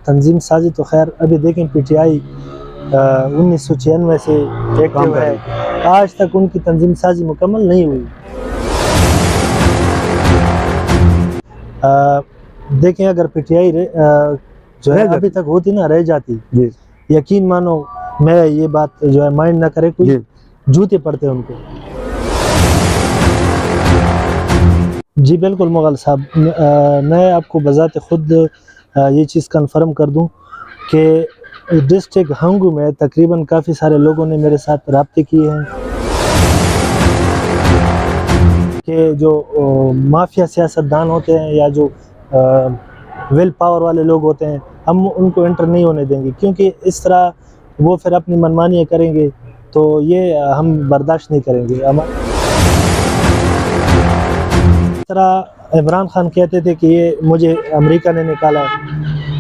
तंजीम साजी तो खैर अभी देखें पीटीआई 1996 से एक्टिव है, आज तक उनकी तंजीम साजी मुकम्मल नहीं हुई। देखें अगर पीटीआई जो है अभी तक होती ना रह जाती, यकीन मानो मैं ये बात जो है माइंड ना करे कोई, जूते पड़ते हैं उनको। जी बिल्कुल मुगल साहब, मैं आपको बजाते खुद ये चीज़ कंफर्म कर दूं कि डिस्ट्रिक्ट हंगू में तकरीबन काफ़ी सारे लोगों ने मेरे साथ राब्ते किए हैं कि जो माफिया सियासतदान होते हैं या जो विल पावर वाले लोग होते हैं, हम उनको एंटर नहीं होने देंगे, क्योंकि इस तरह वो फिर अपनी मनमानियाँ करेंगे तो ये हम बर्दाश्त नहीं करेंगे। इस तरह इमरान खान कहते थे कि ये मुझे अमेरिका ने निकाला है,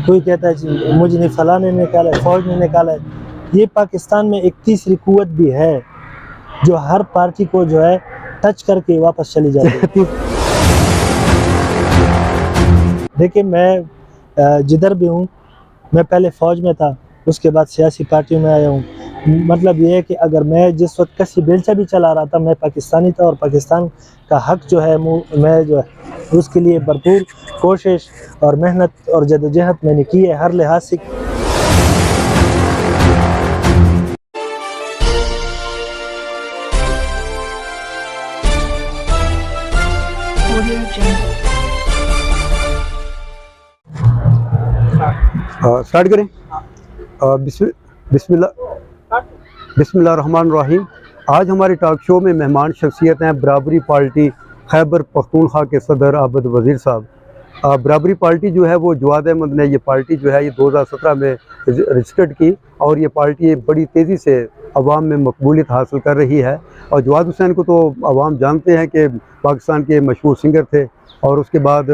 कोई कहता है मुझे नहीं फलां ने निकाला है, फौज ने निकाला है। ये पाकिस्तान में एक तीसरी कुव्वत भी है जो हर पार्टी को जो है टच करके वापस चली जाती है। देखिए मैं जिधर भी हूँ, मैं पहले फ़ौज में था, उसके बाद सियासी पार्टियों में आया हूँ। मतलब ये है कि अगर मैं जिस वक्त कसी बेलचा भी चला रहा था, मैं पाकिस्तानी था और पाकिस्तान का हक जो है मैं जो है उसके लिए भरपूर कोशिश और मेहनत और जदोजहद मैंने की है हर लिहाज से। स्टार्ट करें। बिस्मिल्लाहिर्रहमानिर्रहीम। आज हमारे टॉक शो में मेहमान शख्सियत हैं बराबरी पार्टी खैबर पख्तूनख्वा के सदर आबद वज़ीर साहब। बराबरी पार्टी जो है वो जवाद अहमद ने ये पार्टी जो है ये 2017 में रजिस्टर्ड की और ये पार्टी बड़ी तेज़ी से अवाम में मकबूलियत हासिल कर रही है। और जवाद हुसैन को तो अवाम जानते हैं कि पाकिस्तान के मशहूर सिंगर थे और उसके बाद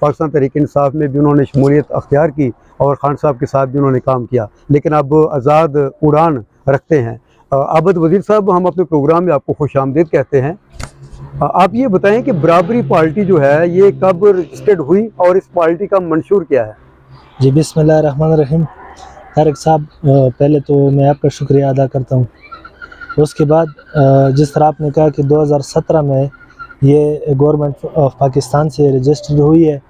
पाकिस्तान तहरीक इंसाफ में भी उन्होंने शमूलियत अख्तियार की और खान साहब के साथ भी उन्होंने काम किया, लेकिन अब आज़ाद उड़ान रखते हैं। आबद वज़ीर साहब, हम अपने प्रोग्राम में आपको खुशामदीद कहते हैं। आप ये बताएं कि बराबरी पार्टी जो है ये कब रजिस्टर्ड हुई और इस पार्टी का मंशूर क्या है? जी बिस्मिल्लाहिर्रहमानिर्रहीम। तारिक साहब, पहले तो मैं आपका शुक्रिया अदा करता हूँ। उसके बाद जिस तरह आपने कहा कि 2017 में ये गवर्नमेंट ऑफ पाकिस्तान से रजिस्टर्ड हुई है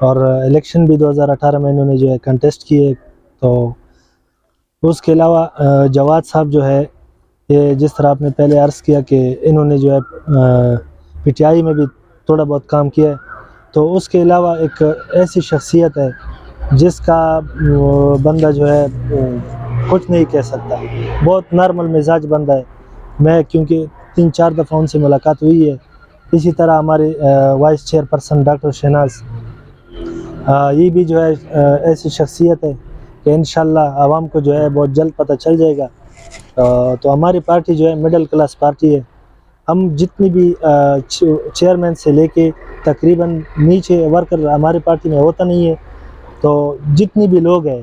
और इलेक्शन भी 2018 में इन्होंने जो है कंटेस्ट किए, तो उसके अलावा जवाद साहब जो है ये जिस तरह आपने पहले अर्ज़ किया कि इन्होंने जो है पीटीआई में भी थोड़ा बहुत काम किया है, तो उसके अलावा एक ऐसी शख्सियत है जिसका बंदा जो है कुछ नहीं कह सकता, बहुत नॉर्मल मिजाज बंदा है। मैं क्योंकि 3-4 दफ़ा उनसे मुलाकात हुई है। इसी तरह हमारे वाइस चेयरपर्सन डॉक्टर शहनाज, ये भी जो है ऐसी शख्सियत है कि इंशाल्लाह आवाम को जो है बहुत जल्द पता चल जाएगा। तो हमारी पार्टी जो है मिडिल क्लास पार्टी है। हम जितनी भी चेयरमैन से लेके तकरीबन नीचे वर्कर हमारी पार्टी में होता नहीं है, तो जितनी भी लोग हैं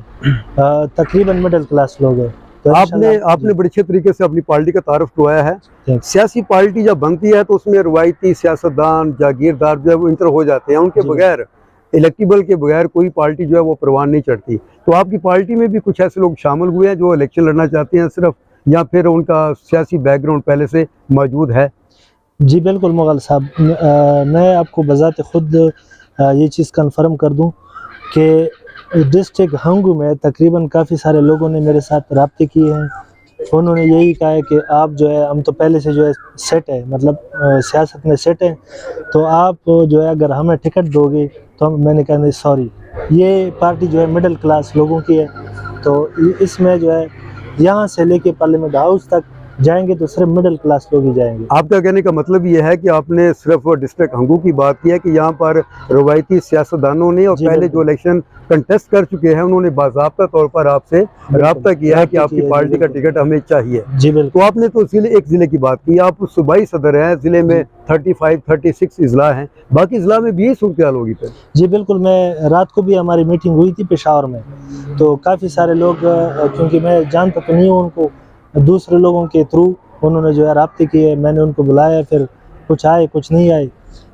तकरीबन मिडिल क्लास लोग हैं। तो आपने बड़े अच्छे तरीके से अपनी पार्टी का तारुफ करवाया है। सियासी पार्टी जब बनती है तो उसमें रवायती सियासतदान जागीरदार जो है वो इंटर हो जाते हैं, उनके बगैर इलेक्टिबल के बगैर कोई पार्टी जो है वो परवान नहीं चढ़ती। तो आपकी पार्टी में भी कुछ ऐसे लोग शामिल हुए हैं जो इलेक्शन लड़ना चाहते हैं सिर्फ, या फिर उनका सियासी बैकग्राउंड पहले से मौजूद है? जी बिल्कुल मुगल साहब, मैं आपको बजाते खुद ये चीज़ कंफर्म कर दूं कि डिस्ट्रिक्ट हंगू में तकरीबन काफ़ी सारे लोगों ने मेरे साथ राब्ते किए हैं। उन्होंने यही कहा है कि आप जो है, हम तो पहले से जो है सेट है, मतलब सियासत में सेट है, तो आप जो है अगर हमें टिकट दोगे तो मैंने कहा नहीं सॉरी, ये पार्टी जो है मिडिल क्लास लोगों की है, तो इसमें जो है यहाँ से लेके पार्लियामेंट हाउस तक जाएंगे तो सिर्फ मिडिल क्लास लोग ही जाएंगे। आपका कहने का मतलब ये है कि आपने सिर्फ डिस्ट्रिक्ट हंगू की बात की है कि यहाँ पर रवायती सियासतदानों ने और पहले जो इलेक्शन कंटेस्ट कर चुके हैं उन्होंने बाज़ाब्ता तौर पर आपसे राब्ता किया है कि आपकी पार्टी का टिकट हमें चाहिए। जी बिल्कुल। तो आपने तो एक ज़िले की बात की, आप सूबाई सदर हैं, ज़िले में 35-36 अजला हैं, बाकी अजला में भी यही सूरत हाल होगी फिर? जी बिल्कुल। मैं रात को भी हमारी मीटिंग हुई थी पेशावर में, तो काफ़ी सारे लोग, क्योंकि मैं जानता तो नहीं हूँ उनको, दूसरे लोगों के थ्रू उन्होंने जो है राब्ते किए, मैंने उनको बुलाया, फिर कुछ आए कुछ नहीं आए।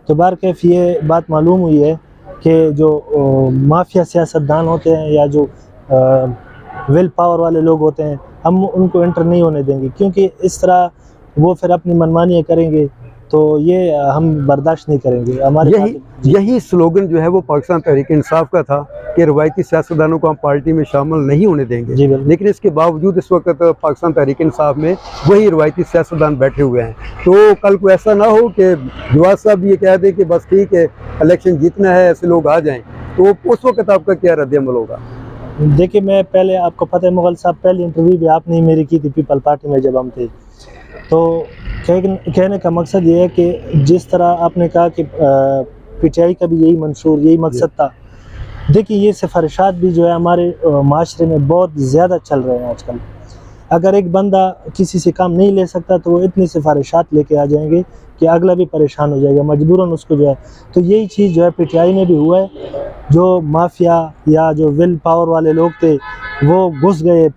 तो बारकैफ ये बात मालूम हुई है कि जो माफिया सियासतदान होते हैं या जो विल पावर वाले लोग होते हैं, हम उनको एंटर नहीं होने देंगे, क्योंकि इस तरह वो फिर अपनी मनमानियाँ करेंगे तो ये हम बर्दाश्त नहीं करेंगे। हमारे यही स्लोगन जो है वो पाकिस्तान तहरीक इंसाफ का था कि रवायती सियासतदानों को हम पार्टी में शामिल नहीं होने देंगे, लेकिन इसके बावजूद इस वक्त पाकिस्तान तहरीक इंसाफ में वही रवायती सियासतदान बैठे हुए हैं। तो कल को ऐसा ना हो कि जवाद साहब ये कह दें कि बस ठीक है इलेक्शन जीतना है, ऐसे लोग आ जाएं, तो उस वक्त आपका क्या रद्द-ए-अमल होगा? देखिए, मैं पहले, आपको पता है मुगल साहब, पहली इंटरव्यू भी आपने मेरी की थी पीपल पार्टी में जब हम थे, तो कहने का मकसद ये है कि जिस तरह आपने कहा कि पीटीआई का भी यही मंशूर, यही मकसद था। देखिए, ये सिफारिशात भी जो है हमारे माशरे में बहुत ज़्यादा चल रहे हैं आजकल। अगर एक बंदा किसी से काम नहीं ले सकता तो वो इतनी सिफारिशात लेके आ जाएंगे कि अगला भी परेशान हो जाएगा, मजबूरन उसको जो है। तो यही चीज़ जो है पीटीआई में भी हुआ है। जो माफिया या जो विल पावर वाले लोग थे वो घुस गए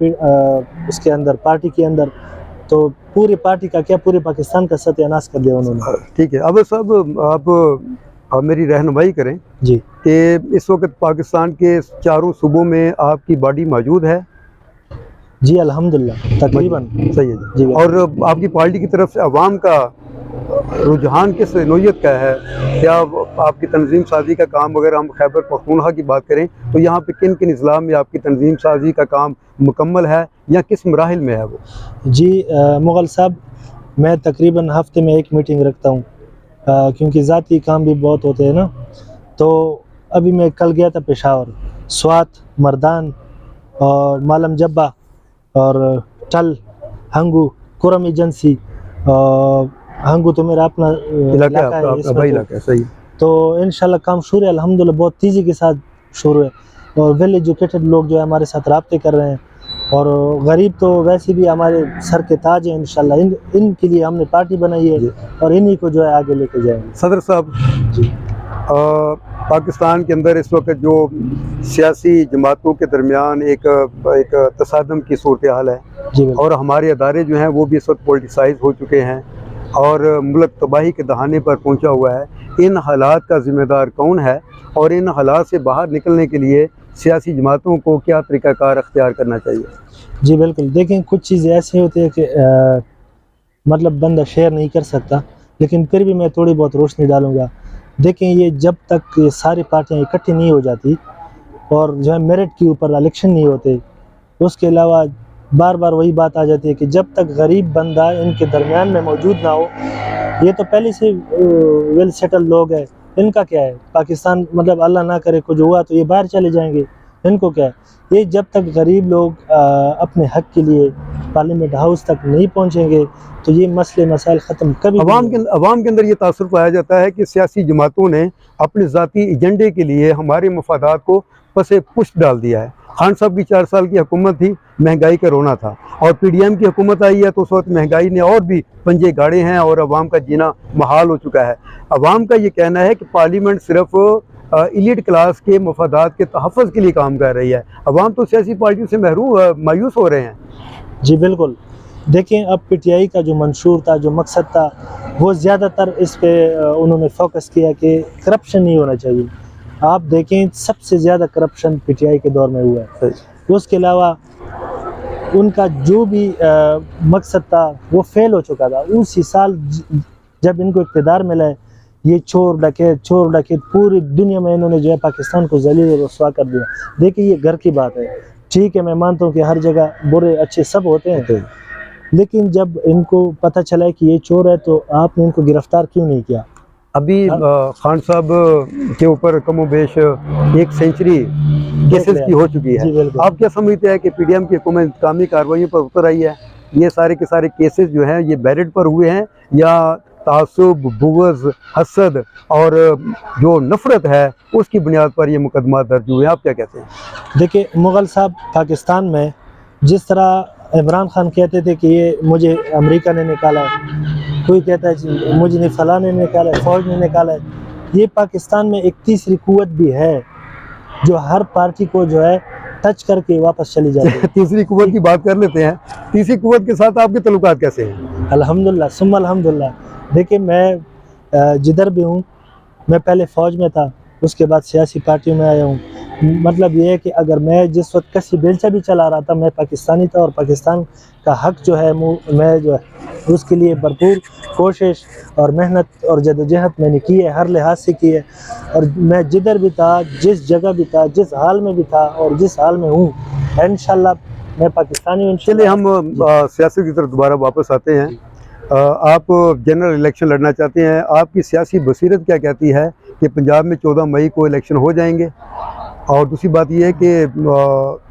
उसके अंदर, पार्टी के अंदर, तो पूरी पार्टी का क्या, पूरे पाकिस्तान का सत्यानाश कर दिया उन्होंने। ठीक है, अब साहब आप मेरी रहनुमाई करें जी कि इस वक्त पाकिस्तान के चारों सूबों में आपकी बॉडी मौजूद है? जी अल्हम्दुलिल्लाह, तकरीबन सही है जी। और आपकी पार्टी की तरफ से अवाम का रुझान किस नौयत का है? क्या आपकी तंजीम साजी का काम, अगर हम खैबर पख्तूनख्वा की बात करें तो यहाँ पे किन किन अजला में आपकी तंजीम साजी का काम मुकम्मल है या किस मराहिल में है वो? जी मुगल साहब, मैं तकरीबन हफ्ते में एक मीटिंग रखता हूँ, क्योंकि ज़ाती काम भी बहुत होते हैं ना। तो अभी मैं कल गया था पेशावर, स्वात, मर्दान और मालम जब्बा और टल, हंगू, कुरम एजेंसी, हंगू तो मेरा अपना इलाका है, सही। तो इंशाल्लाह काम शुरू है, अल्हम्दुलिल्लाह बहुत तेज़ी के साथ शुरू है। और वेल एजुकेटेड लोग जो है हमारे साथ राब्ते कर रहे हैं, और गरीब तो वैसे भी हमारे सर के ताज हैं इंशाल्लाह। इनके लिए हमने पार्टी बनाई है और इन्हीं को जो है आगे लेके जाएंगे। सदर साहब जी, पाकिस्तान के अंदर इस वक्त जो सियासी जमातों के दरमियान एक तसादम की सूरत हाल है, और हमारे अदारे जो हैं वो भी इस वक्त पोलिटिसाइज हो चुके हैं और मुल्क तबाही के दहाने पर पहुंचा हुआ है। इन हालात का ज़िम्मेदार कौन है, और इन हालात से बाहर निकलने के लिए सियासी जमातों को क्या तरीक़ाकार अख्तियार करना चाहिए? जी बिल्कुल, देखें कुछ चीज़ें ऐसी होती है कि मतलब बंदा शेयर नहीं कर सकता, लेकिन फिर भी मैं थोड़ी बहुत रोशनी डालूँगा। देखें, ये जब तक ये सारी पार्टियाँ इकट्ठी नहीं हो जाती और जो है मेरिट के ऊपर इलेक्शन नहीं होते, उसके अलावा बार बार वही बात आ जाती है कि जब तक गरीब बंदा इनके दरमियान में मौजूद ना हो, ये तो पहले से वेल सेटल लोग हैं, इनका क्या है? पाकिस्तान मतलब अल्लाह ना करे कुछ हुआ तो ये बाहर चले जाएंगे, इनको क्या है? ये जब तक गरीब लोग अपने हक के लिए पार्लियामेंट हाउस तक नहीं पहुंचेंगे तो ये मसले मसाइल ख़त्म कभी अवाम के अंदर ये तासुर पाया जाता है कि सियासी जमातों ने अपने ज़ाती एजेंडे के लिए हमारे मफादात को पसे पुष्ट डाल दिया है। खान साहब की 4 साल की हुकूमत थी, महंगाई का रोना था, और पीडीएम की हुकूमत आई है तो उस वक्त महंगाई ने और भी पंजे गाड़े हैं और अवाम का जीना महाल हो चुका है। अवाम का ये कहना है कि पार्लियामेंट सिर्फ इलीट क्लास के मफादात के तहफ़्फ़ुज़ के लिए काम कर रही है। अवाम तो सियासी पार्टियों से मायूस हो रहे हैं। जी बिल्कुल, देखें, अब पीटीआई का जो मंशूर था, जो मकसद था, वो ज़्यादातर इस पे उन्होंने फोकस किया कि करप्शन नहीं होना चाहिए। आप देखें, सबसे ज़्यादा करप्शन पीटीआई के दौर में हुआ है। उसके अलावा उनका जो भी मकसद था वो फेल हो चुका था। उसी साल जब इनको इक़्तिदार मिला है, ये चोर डकैत पूरी दुनिया में इन्होंने जो है पाकिस्तान को ज़लील और रुस्वा कर दिया। देखिए, ये घर की बात है, ठीक है, मैं मानता हूँ कि हर जगह बुरे अच्छे सब होते हैं, लेकिन जब इनको पता चला है कि ये चोर है तो आपने इनको गिरफ्तार क्यों नहीं किया? अभी खान साहब के ऊपर कमोबेश 1 सेंचुरी केसेस की हो चुकी है। आप क्या समझते हैं कि पीडीएम की हुकूमत इंतकामी कार्रवाइयों पर उतर आई है? ये सारे के सारे केसेस जो हैं ये मेरिट पर हुए हैं या तासुब, बुग़्ज़, हसद और जो नफ़रत है उसकी बुनियाद पर ये मुकदमा दर्ज हुए? आप क्या कहते हैं? देखिए मुग़ल साहब, पाकिस्तान में जिस तरह इमरान खान कहते थे कि ये मुझे अमेरिका ने निकाला है, कोई कहता है मुझे नहीं फलां ने निकाला है, फ़ौज ने निकाला है, ये पाकिस्तान में एक तीसरी कुव्वत भी है जो हर पार्टी को जो है टच करके वापस चली जाती है। तीसरी कुव्वत की बात कर लेते हैं। तीसरी कुव्वत के साथ आपके तल्लुकात कैसे हैं? अल्हम्दुलिल्लाह सुम्मा अल्हम्दुलिल्लाह। देखिए, मैं जिधर भी हूँ, मैं पहले फ़ौज में था, उसके बाद सियासी पार्टियों में आया हूँ, मतलब ये है कि अगर मैं जिस वक्त कसी बेलचा भी चला रहा था, मैं पाकिस्तानी था और पाकिस्तान का हक जो है मैं जो है उसके लिए भरपूर कोशिश और मेहनत और जदोजहद मैंने की है, हर लिहाज से की है। और मैं जिधर भी था, जिस जगह भी था, जिस हाल में भी था और जिस हाल में हूँ, इंशाल्लाह मैं पाकिस्तानी हूँ। चलिए हम सियासत की तरफ दोबारा वापस आते हैं। आप जनरल इलेक्शन लड़ना चाहते हैं, आपकी सियासी बसीरत क्या कहती है कि पंजाब में 14 मई को इलेक्शन हो जाएंगे? और दूसरी बात यह है कि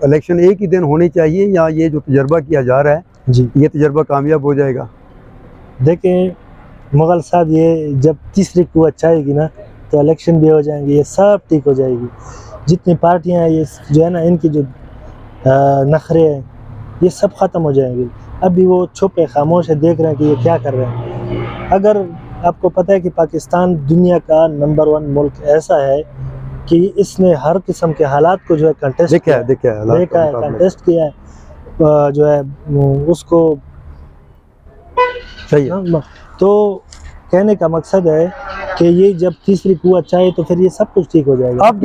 इलेक्शन एक ही दिन होने चाहिए या ये जो तजर्बा किया जा रहा है जी, ये तजर्बा कामयाब हो जाएगा? देखें मुगल साहब, ये जब तीसरी कुव्वत चाहेगी ना तो इलेक्शन भी हो जाएंगे, ये सब ठीक हो जाएगी। जितनी पार्टियां हैं ये जो है ना, इनकी जो नखरे हैं ये सब ख़त्म हो जाएंगे। अभी वो छुपे खामोश है, देख रहे हैं कि ये क्या कर रहे हैं। अगर आपको पता है कि पाकिस्तान दुनिया का नंबर 1 मुल्क ऐसा है कि इसने हर किस्म के हालात को जो है कंटेस्ट देखा किया है, देखा है, हालात देखा का है, मुकाबला। कंटेस्ट किया है, जो है उसको सही है। हाँ, तो कहने का मकसद है कि ये जब तीसरी कुव्वत चाहे तो फिर ये सब कुछ ठीक हो जाएगा। आप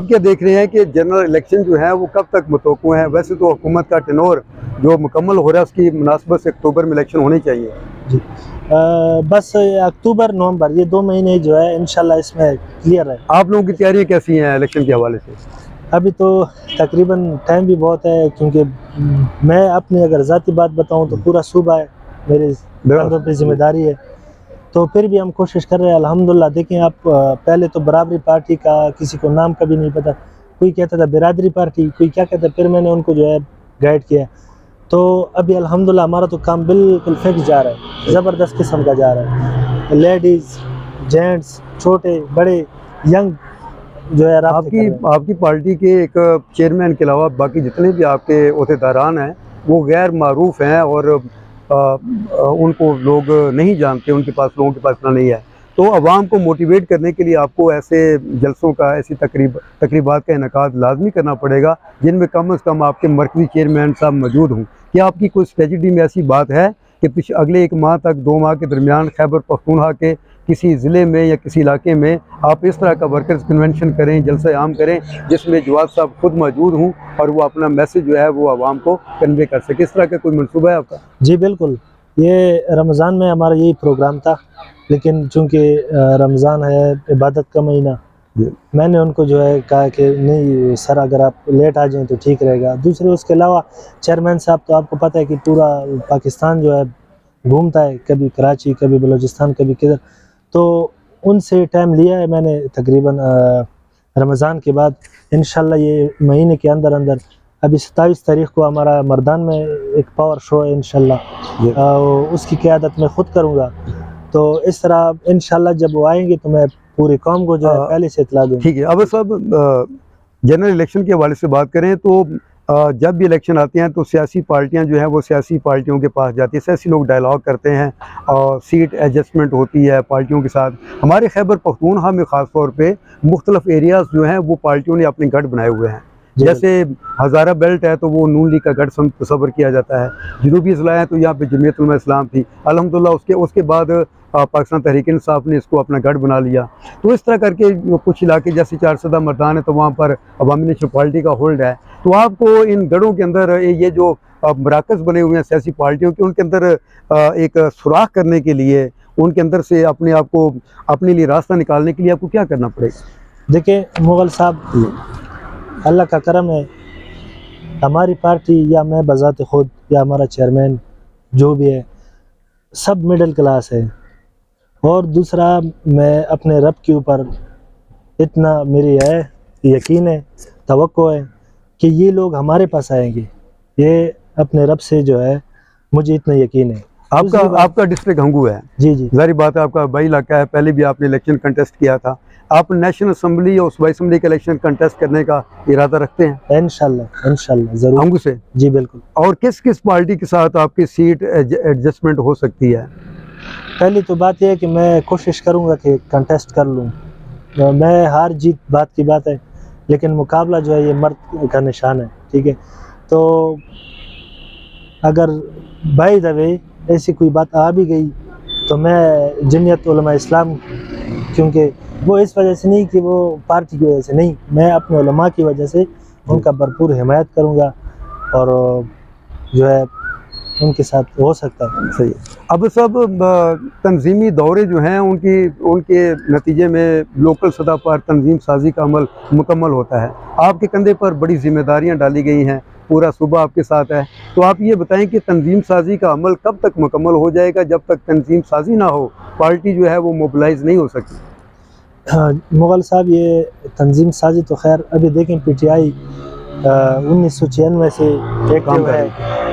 क्या देख रहे हैं कि जनरल इलेक्शन जो है वो कब तक मुतवक्को है? वैसे तो हुकूमत का टेनोर जो मुकम्मल हो रहा है उसकी मुनासबत से अक्टूबर में इलेक्शन होने चाहिए। जी, बस अक्टूबर नवंबर ये 2 महीने जो है इंशाल्लाह इसमें क्लियर है। आप लोगों की तैयारियां कैसी हैं इलेक्शन के हवाले से? अभी तो तकरीबन टाइम भी बहुत है, क्योंकि मैं अपनी अगर ज़ाती बात बताऊं तो पूरा सूबा है, मेरे कंधों पे जिम्मेदारी है। तो फिर भी हम कोशिश कर रहे हैं अल्हम्दुलिल्लाह। देखें आप, पहले तो बराबरी पार्टी का किसी को नाम कभी नहीं पता, कोई कहता था बिरादरी पार्टी, कोई क्या कहता, फिर मैंने उनको जो है गाइड किया। तो अभी अल्हम्दुलिल्लाह हमारा तो काम बिल्कुल फिक्स जा रहा है, ज़बरदस्त किस्म का जा रहा है। लेडीज़, जेंट्स, छोटे बड़े, यंग जो है आपकी पार्टी के एक चेयरमैन के अलावा बाकी जितने भी आपके ओहदेदारान हैं वो गैर मारूफ हैं और उनको लोग नहीं जानते, उनके पास लोगों के पास इतना नहीं है। तो आवाम को मोटिवेट करने के लिए आपको ऐसे जलसों का, ऐसी तकरीबात का इनेकाद लाजमी करना पड़ेगा जिनमें कम से कम आपके मरकज़ी चेयरमैन साहब मौजूद हों। क्या आपकी कोई स्ट्रेटजी में ऐसी बात है कि अगले 1 माह तक 2 माह के दरमियान खैबर पख्तूनख्वा के किसी ज़िले में या किसी इलाके में आप इस तरह का वर्कर्स कन्वेंशन करें, जलसा आम करें जिसमें जवाद साहब खुद मौजूद हों और वो अपना मैसेज जो है वो आवाम को कन्वे कर सके? इस तरह का कोई मनसूबा है आपका? जी बिल्कुल, ये रमज़ान में हमारा यही प्रोग्राम था, लेकिन चूँकि रमज़ान है, इबादत का महीना, मैंने उनको जो है कहा कि नहीं सर, अगर आप लेट आ जाएं तो ठीक रहेगा। दूसरे उसके अलावा चेयरमैन साहब तो आपको पता है कि पूरा पाकिस्तान जो है घूमता है, कभी कराची, कभी बलूचिस्तान, कभी किधर। तो उनसे टाइम लिया है मैंने तकरीबन रमज़ान के बाद। इंशाल्लाह ये महीने के अंदर अंदर, अभी 27 तारीख़ को हमारा मर्दान में एक पावर शो है इंशाल्लाह, उसकी क़यादत मैं ख़ुद करूँगा। तो इस तरह इंशाल्लाह जब वो आएंगे तो मैं पूरी कौम को जो है पहले से इतला दूँ। ठीक है। अब साहब जनरल इलेक्शन के हवाले से बात करें तो जब भी इलेक्शन आते हैं तो सियासी पार्टियां जो हैं वो सियासी पार्टियों के पास जाती है, सियासी लोग डायलॉग करते हैं और सीट एडजस्टमेंट होती है पार्टियों के साथ। हमारे खैबर पख्तूनख्वा में ख़ास तौर पे मुख्तलिफ एरियाज़ जो हैं वो पार्टियों ने अपने गढ़ बनाए हुए हैं। जैसे हज़ारा बेल्ट है तो वो नून लीग का गढ़ तस्वर किया जाता है। जनूबी ज़िला है तो यहाँ पे जमीयत उलमा इस्लाम थी, अल्हम्दुलिल्लाह उसके बाद पाकिस्तान तहरीक इंसाफ ने इसको अपना गढ़ बना लिया। तो इस तरह करके कुछ इलाके जैसे चारसदा मर्दान है तो वहाँ पर अवामी नेशनल पार्टी का होल्ड है। तो आपको इन गढ़ों के अंदर ये जो मराकज़ बने हुए हैं सियासी पार्टियों के, उनके अंदर एक सुराख करने के लिए, उनके अंदर से अपने आप को अपने लिए रास्ता निकालने के लिए आपको क्या करना पड़ेगा? देखिए मुगल साहब, अल्लाह का करम है, हमारी पार्टी या मैं बज़ात खुद या हमारा चेयरमैन जो भी है सब मिडिल क्लास है। और दूसरा, मैं अपने रब के ऊपर इतना मेरी है यकीन है, तवक्को है कि ये लोग हमारे पास आएंगे। ये अपने रब से जो है मुझे इतना यकीन है। आपका डिस्ट्रिक्ट हंगू है? जी जी, जारी बात है, आपका बड़ी इलाका है। पहले भी आपने इलेक्शन कंटेस्ट किया था। आप नेशनल असम्बली और सूबाई असम्बली का इलेक्शन कंटेस्ट करने का इरादा रखते हैं? इंशाल्लाह ज़रूर, हंगू से। जी बिल्कुल। और किस किस पार्टी के साथ आपकी सीट एडजस्टमेंट हो सकती है? पहली तो बात यह है कि मैं कोशिश करूंगा कि कंटेस्ट कर लूं। मैं हार जीत बात की बात है, लेकिन मुकाबला जो है ये मर्द का निशान है, ठीक है। तो अगर बाय द वे ऐसी कोई बात आ भी गई तो मैं जमीयत उलमा इस्लाम क्योंकि वो इस वजह से नहीं कि वो पार्टी की वजह से नहीं, मैं अपने उलमा की वजह से उनका भरपूर हिमायत करूँगा और जो है उनके साथ हो सकता है। सही है। अब सब तंजीमी दौरे जो हैं उनके नतीजे में लोकल सतह पर तंजीम साजी का अमल मुकम्मल होता है। आपके कंधे पर बड़ी जिम्मेदारियां डाली गई हैं, पूरा सूबा आपके साथ है, तो आप ये बताएं कि तंजीम साजी का अमल कब तक मुकम्मल हो जाएगा? जब तक तंजीम साजी ना हो पार्टी जो है वो मोबिलाइज नहीं हो सकती। हाँ मुग़ल साहब, ये तंजीम साजी तो खैर अभी देखें PTI 1996 से एक्टिव है,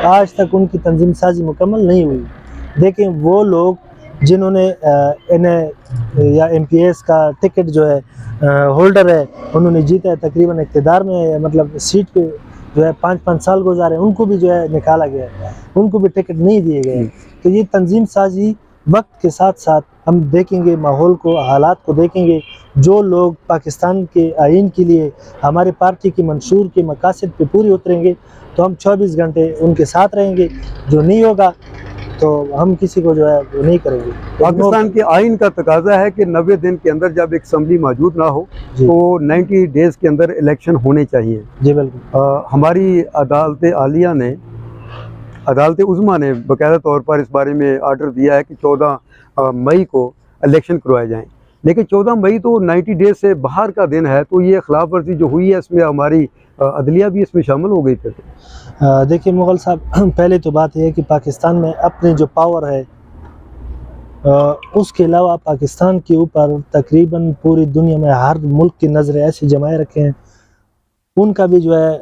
आज तक उनकी तंजीम साजी मुकम्मल नहीं हुई। देखें वो लोग जिन्होंने NA या MPS का टिकट जो है होल्डर है, उन्होंने जीता है, तकरीबन इक़्तिदार में मतलब सीट पे जो है 5-5 साल गुजारे, उनको भी जो है निकाला गया है, उनको भी टिकट नहीं दिए गए। तो ये तंजीम साजी वक्त के साथ साथ हम देखेंगे, माहौल को, हालात को देखेंगे। जो लोग पाकिस्तान के आइन के लिए हमारे पार्टी की मंशूर के मकासद पे पूरी उतरेंगे तो हम 24 घंटे उनके साथ रहेंगे, जो नहीं होगा तो हम किसी को जो है वो नहीं करेंगे। पाकिस्तान के आइन का तकाजा है कि 90 दिन के अंदर जब एक असम्बली मौजूद ना हो तो 90 डेज़ के अंदर इलेक्शन होने चाहिए। जी बिल्कुल। हमारी अदालत उज़्मा ने बाकायदा तौर पर इस बारे में आर्डर दिया है कि 14 मई को इलेक्शन करवाए जाएँ, लेकिन 14 मई तो 90 डेज से बाहर का दिन है, तो ये खिलाफ वर्जी जो हुई है इसमें हमारी अदलिया भी इसमें शामिल हो गई थी। देखिए मुग़ल साहब, पहले तो बात यह है कि पाकिस्तान में अपनी जो पावर है उसके अलावा पाकिस्तान के ऊपर तकरीबन पूरी दुनिया में हर मुल्क की नज़रें ऐसे जमाए रखे हैं, उनका भी जो है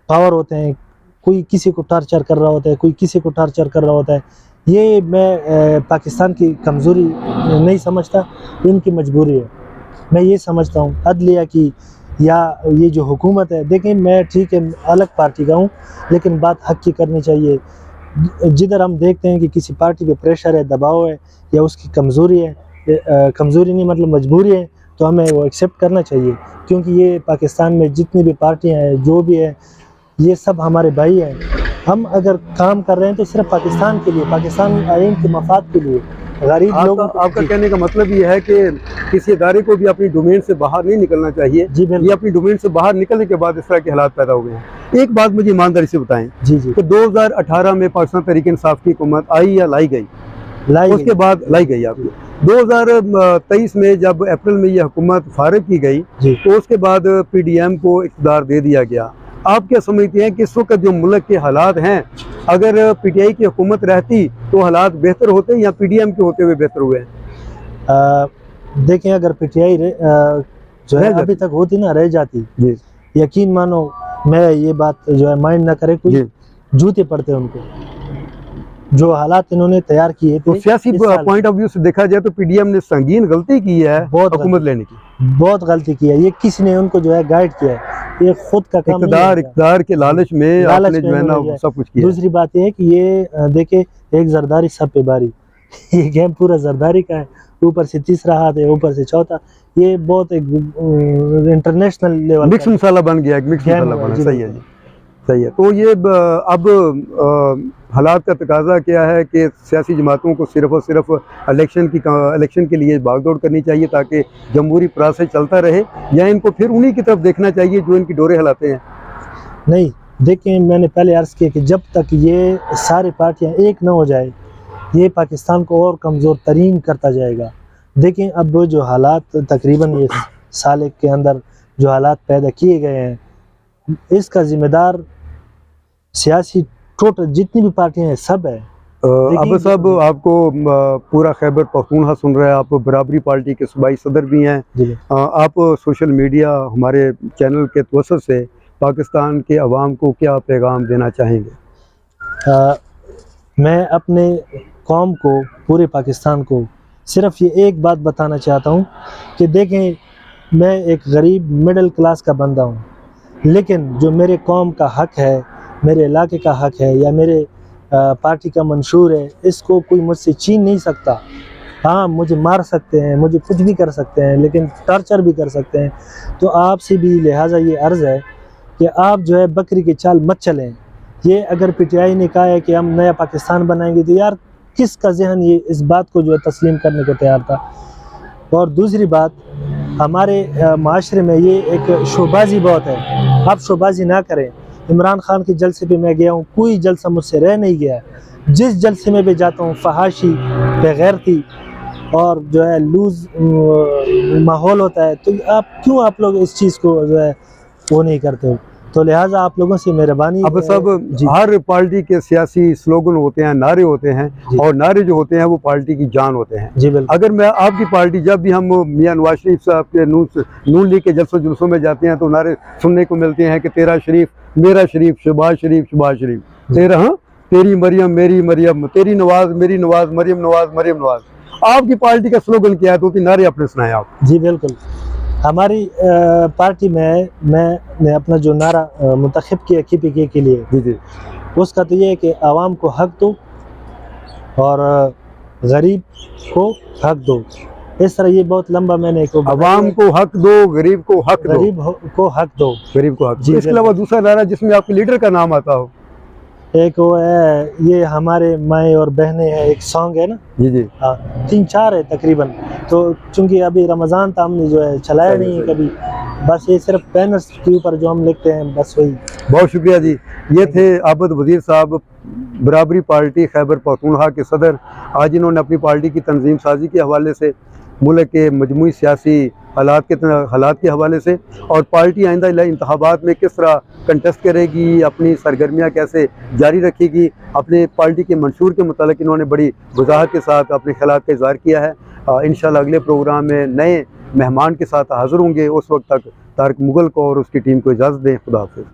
पावर होते हैं, कोई किसी को टार्चर कर रहा होता है, कोई किसी को टार्चर कर रहा होता है। ये मैं पाकिस्तान की कमज़ोरी नहीं समझता, इनकी मजबूरी है, मैं ये समझता हूँ। अदलिया की या ये जो हुकूमत है, देखें मैं ठीक है अलग पार्टी का हूँ, लेकिन बात हक की करनी चाहिए। जिधर हम देखते हैं कि किसी पार्टी पे प्रेशर है, दबाव है या उसकी कमज़ोरी है, कमज़ोरी नहीं मतलब मजबूरी है, तो हमें वो एक्सेप्ट करना चाहिए, क्योंकि ये पाकिस्तान में जितनी भी पार्टियाँ हैं, जो भी है, ये सब हमारे भाई हैं। हम अगर काम कर रहे हैं तो सिर्फ पाकिस्तान के लिए, पाकिस्तान आइन के मफाद के लिए। गरीब लोगों को, आपका कहने का मतलब ये है कि किसी इदारे को भी अपनी डोमेन से बाहर नहीं निकलना चाहिए। जी बिल्कुल। ये अपनी डोमेन से बाहर निकलने के बाद इस तरह के हालात पैदा हो गए हैं। एक बात मुझे ईमानदारी से बताएं कि 2018 में पाकिस्तान तहरीक इंसाफ की हुकूमत आई या लाई गई? उसके बाद लाई गई आपकी 2023 में जब अप्रैल में यह हुकूमत फारिग की गई तो उसके बाद PDM को इक़्तिदार दे दिया गया। आप क्या समझते हैं कि इस वक्त जो मुल्क के हालात हैं, अगर PTI की हुकूमत रहती तो हालात बेहतर होते या PDM के होते हुए बेहतर हुए? देखें अगर PTI जो है अभी तक होती ना रह जाती, यकीन मानो, मैं ये बात जो है माइंड ना करे कोई, जूते पड़ते उनको। जो हालात इन्होंने तैयार किए थे, तो सियासी पॉइंट ऑफ व्यू से देखा जाए तो PDM ने संगीन गलती की है हुकूमत लेने की, बहुत गलती की है। ये किसी ने उनको जो है गाइड किया है, ये खुद का काम इक़्तिदार के लालच में आपने जो है ना सब कुछ किया। दूसरी बात यह है कि ये देखे एक जरदारी सब पे बारी ये गेम पूरा जरदारी का है, ऊपर से तीसरा हाथ है, ऊपर से चौथा, ये बहुत एक इंटरनेशनल लेवल मिक्स मसाला बन गया, मिक्स मसाला बना। सही है जी, सही है। तो ये अब हालात का तकाजा क्या है कि सियासी जमातों को सिर्फ और सिर्फ इलेक्शन के लिए भागदौड़ करनी चाहिए ताकि जमहूरी प्रोसेस चलता रहे, या इनको फिर उन्हीं की तरफ देखना चाहिए जो इनकी डोरे हिलाते हैं? नहीं, देखें मैंने पहले अर्ज़ किया कि जब तक ये सारी पार्टियां एक न हो जाए, ये पाकिस्तान को और कमज़ोर तरीन करता जाएगा। देखें अब जो हालात तकरीबन ये साल के अंदर जो हालात पैदा किए गए हैं, इसका ज़िम्मेदार सियासी टोटल जितनी भी पार्टियां हैं सब है। अब सब आपको पूरा खैबर पख्तूनख्वा सुन रहा है, आप बराबरी पार्टी के सूबाई सदर भी हैं, आप सोशल मीडिया हमारे चैनल के तवस्सुत से पाकिस्तान के अवाम को क्या पैगाम देना चाहेंगे? मैं अपने कौम को, पूरे पाकिस्तान को सिर्फ ये एक बात बताना चाहता हूँ कि देखें मैं एक गरीब मिडिल क्लास का बंदा हूँ, लेकिन जो मेरे कौम का हक है, मेरे इलाके का हक है या मेरे पार्टी का मंशूर है, इसको कोई मुझसे छीन नहीं सकता। हाँ मुझे मार सकते हैं, मुझे कुछ भी कर सकते हैं, लेकिन टॉर्चर भी कर सकते हैं। तो आपसे भी लिहाजा ये अर्ज़ है कि आप जो है बकरी की चाल मत चलें। ये अगर PTI ने कहा है कि हम नया पाकिस्तान बनाएंगे, तो यार किसका जहन ये इस बात को जो है तस्लीम करने को तैयार था? और दूसरी बात, हमारे माशरे में ये एक शोबाजी बहुत है, आप शोबाजी ना करें। इमरान खान के जलसे पे मैं गया हूँ, कोई जलसा मुझसे रह नहीं गया। जिस जलसे में भी जाता हूँ फहाशी, बेगैरती और जो है लूज माहौल होता है। तो आप लोग इस चीज़ को जो है वो नहीं करते हो। तो लिहाजा आप लोगों से मेहरबानी। अब सब हर पार्टी के सियासी स्लोगन होते हैं, नारे होते हैं, और नारे जो होते हैं वो पार्टी की जान होते हैं। जी बिल्कुल। अगर मैं आपकी पार्टी, जब भी हम मियां नवाज शरीफ साहब के नून लीग के जलसों जुलूसों में जाते हैं तो नारे सुनने को मिलते हैं कि तेरा शरीफ, मेरा शरीफ, शहबाज शरीफ, शहबाज शरीफ, तेरा, हाँ, तेरी मरियम, मेरी मरियम, तेरी नवाज, मेरी नवाज, मरियम नवाज, मरियम नवाज। आपकी पार्टी का स्लोगन क्या है? 2-3 नारे आपने सुनाए आप। जी बिल्कुल। हमारी पार्टी में मैंने अपना जो नारा मुंतखब किया KPK के लिए, जी जी, उसका तो ये है कि आवाम को हक दो और गरीब को हक दो। इस तरह ये बहुत लंबा मैंने एक आवाम को हक दो, गरीब को हक दो, को हक दो, गरीब को हक। जी। इसके अलावा दूसरा नारा जिसमें आपके लीडर का नाम आता हो? एक वो है, ये हमारे माएँ और बहनें है, एक सॉन्ग है ना। जी जी, हाँ, 3-4 है तकरीबन। तो चूंकि अभी रमज़ान था, हमने जो है चलाया नहीं है कभी, बस ये सिर्फ बैनर्स के ऊपर जो हम लिखते हैं, बस वही। बहुत शुक्रिया जी। ये थे आबद वजीर साहब, बराबरी पार्टी खैबर पख्तूनख्वा के सदर। आज इन्होंने अपनी पार्टी की तंजीम साजी के हवाले से, मुल्क के मजमूई सियासी हालात के हवाले से, और पार्टी आइंदा इंतखाबात में किस तरह कंटेस्ट करेगी, अपनी सरगर्मियाँ कैसे जारी रखेगी, अपने पार्टी के मंशूर के मुतालिक इन्होंने बड़ी वजाहत के साथ अपने ख्यालात का इज़हार किया है। इंशाल्लाह अगले प्रोग्राम में नए मेहमान के साथ हाज़िर होंगे। उस वक्त तक तारिक मुगल को और उसकी टीम को इजाज़त दें। खुदा हाफ़िज़।